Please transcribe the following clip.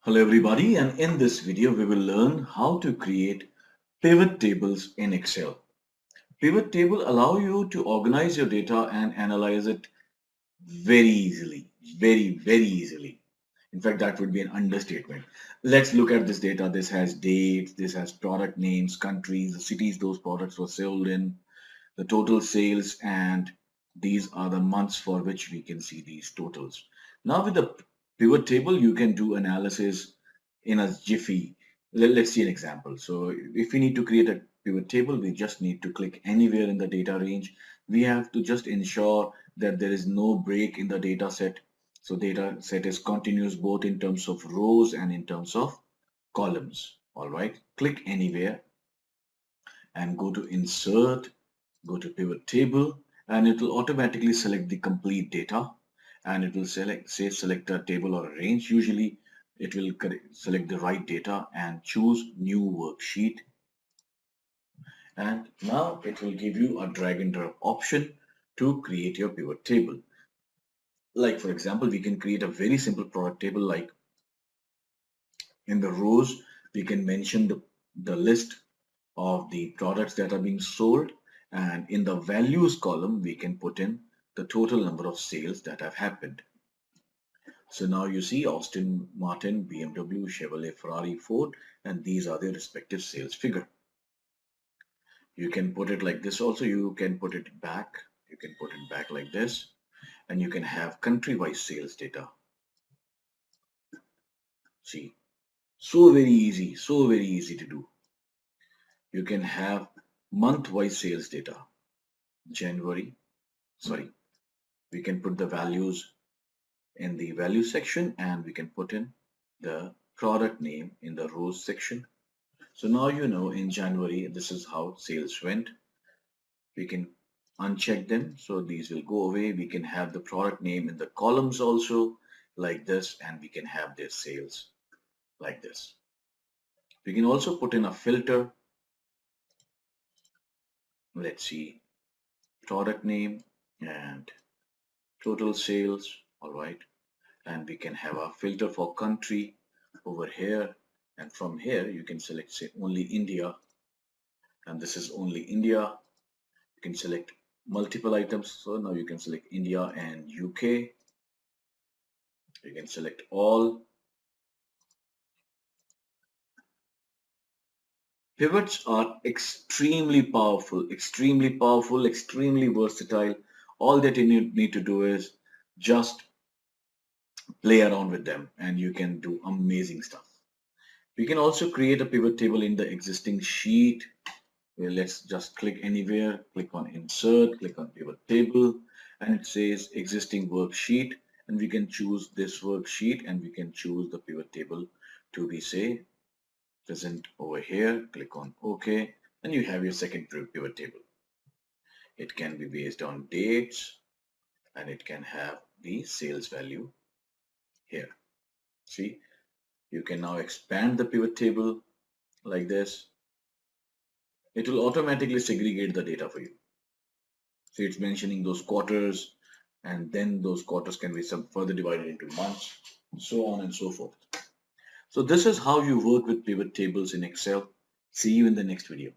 Hello everybody, and in this video we will learn how to create pivot tables in Excel. Pivot table allow you to organize your data and analyze it very easily, very easily. In fact, that would be an understatement. Let's look at this data. This has dates, this has product names, countries, the cities those products were sold in, the total sales, and these are the months for which we can see these totals. Now with the pivot table, you can do analysis in a jiffy. Let's see an example. So if we need to create a pivot table, we just need to click anywhere in the data range. We have to just ensure that there is no break in the data set. So data set is continuous both in terms of rows and in terms of columns. All right, click anywhere and go to insert, go to pivot table, and it will automatically select the complete data, and it will select a table or a range. Usually it will select the right data and choose new worksheet, and now it will give you a drag and drop option to create your pivot table. Like for example, we can create a very simple product table. Like in the rows we can mention the list of the products that are being sold, and in the values column we can put in the total number of sales that have happened. So now you see Austin Martin, BMW, Chevrolet, Ferrari, Ford, and these are their respective sales figure. You can put it like this also. You can put it back. You can put it back like this, and you can have country-wise sales data. See, so very easy to do. You can have month-wise sales data. January, sorry, we can put the values in the value section, and we can put in the product name in the rows section. So now you know in January this is how sales went. We can uncheck them, so these will go away. We can have the product name in the columns also like this, and we can have their sales like this. We can also put in a filter. Let's see, product name and total sales. All right, and we can have a filter for country over here, and from here you can select say only India, and this is only India. You can select multiple items, so now you can select India and UK. You can select all. Pivots are extremely powerful, extremely versatile. All that you need to do is just play around with them and you can do amazing stuff. We can also create a pivot table in the existing sheet. Well, let's just click anywhere, click on insert, click on pivot table, and it says existing worksheet, and we can choose this worksheet and we can choose the pivot table to be say present over here. Click on OK, and you have your second pivot table. It can be based on dates and it can have the sales value here. See, you can now expand the pivot table like this. It will automatically segregate the data for you. So it's mentioning those quarters, and then those quarters can be further divided into months, so on and so forth. So this is how you work with pivot tables in Excel. See you in the next video.